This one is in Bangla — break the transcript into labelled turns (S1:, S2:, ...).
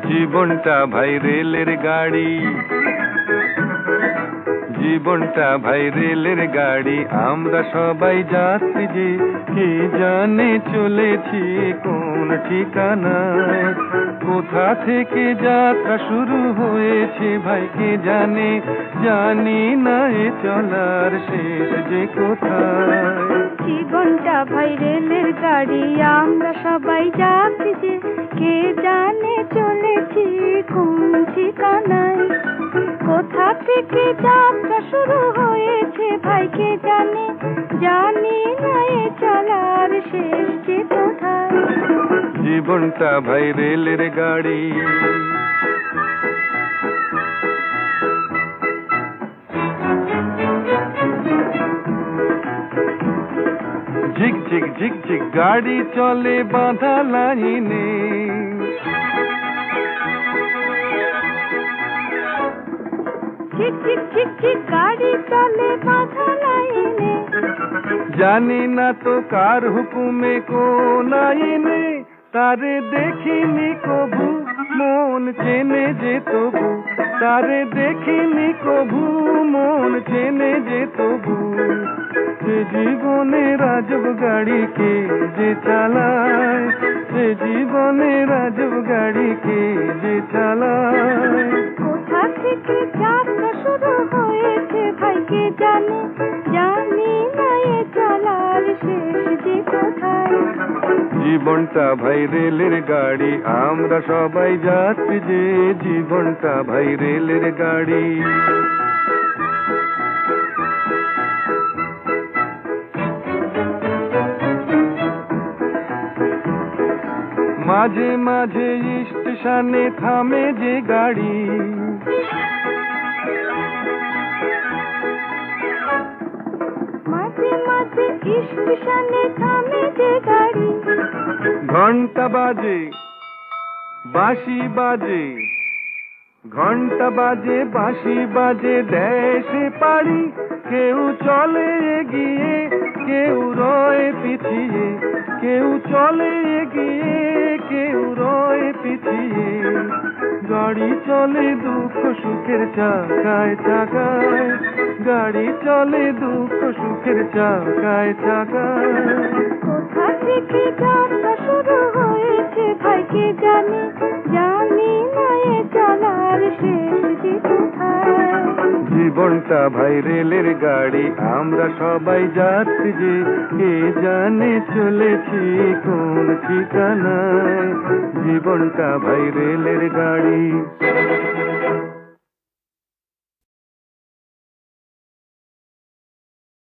S1: জীবনটা ভাই রেলের গাড়ি, জীবনটা ভাই রেলের গাড়ি, আমরা সবাই যাত্রী যে, কে জানে চলেছি কোন ঠিকানায়, কোথা থেকে যাত্রা শুরু হয়েছে ভাই কে জানে, জানি না এ চলার শেষ যে কোথায়।
S2: জীবনটা ভাই রেলের গাড়ি, আমরা সবাই যাত্রী যে, কে জানে চলেছি কোন ঠিকানায়, কোথা থেকে যাত্রা শুরু হয়েছে ভাই কে জানে, জানি না এ চলার শেষ যে কোথায়।
S1: জীবনটা ভাই রেলের গাড়ি। ঝিক ঝিক ঝিক ঝিক গাড়ি চলে বাঁধা লাইনে,
S2: ঝিক ঝিক ঝিক ঝিক গাড়ি চলে বাঁধা লাইনে,
S1: জানি না তো কার হুকুমে কোন আইনে, তারে দেখিনি কভু মন চেনে যে তবু, তারে দেখিনি কভু মন চেনে যে তবু, সে জীবনে রাজব গাড়ি কে যে চালায়, সে জীবনে রাজব গাড়ি কে যে চালায়।
S2: কোথা থেকে যাত্রা শুরু হয়েছে ভাই কে জানে, জানি না এ চলার শেষ যে কোথায়।
S1: জীবনটা ভাই রেলের গাড়ি, আমরা সবাই যাত্রী যে, জীবনটা ভাই রেলের গাড়ি। মাঝে মাঝে স্টেশনে থামে যে গাড়ি,
S2: মাঝে মাঝে স্টেশনে থামে যে গাড়ি,
S1: ঘন্টা বাজে বাঁশি বাজে, ঘন্টা বাজে বাঁশি বাজে, দেশে পাড়ি, কেউ চলে এগিয়ে কেউ রয় পিছিয়ে, কেউ চলে এগিয়ে কেউ রয় পিছিয়ে, গাড়ি চলে দুঃখ সুখের চাকায় চাকায়, গাড়ি চলে দুঃখ সুখের চাকায় চাকায়।
S2: কোথা থেকে যাত্রা শুরু হয়েছে ভাই কে জানে, জানি না এ চলার শেষ যে কোথায়।
S1: জীবনটা ভাই রেলের গাড়ি, আমরা সবাই যাত্রী যে, কে জানে চলেছি কোন ঠিকানায়, জীবনটা ভাই রেলের গাড়ি।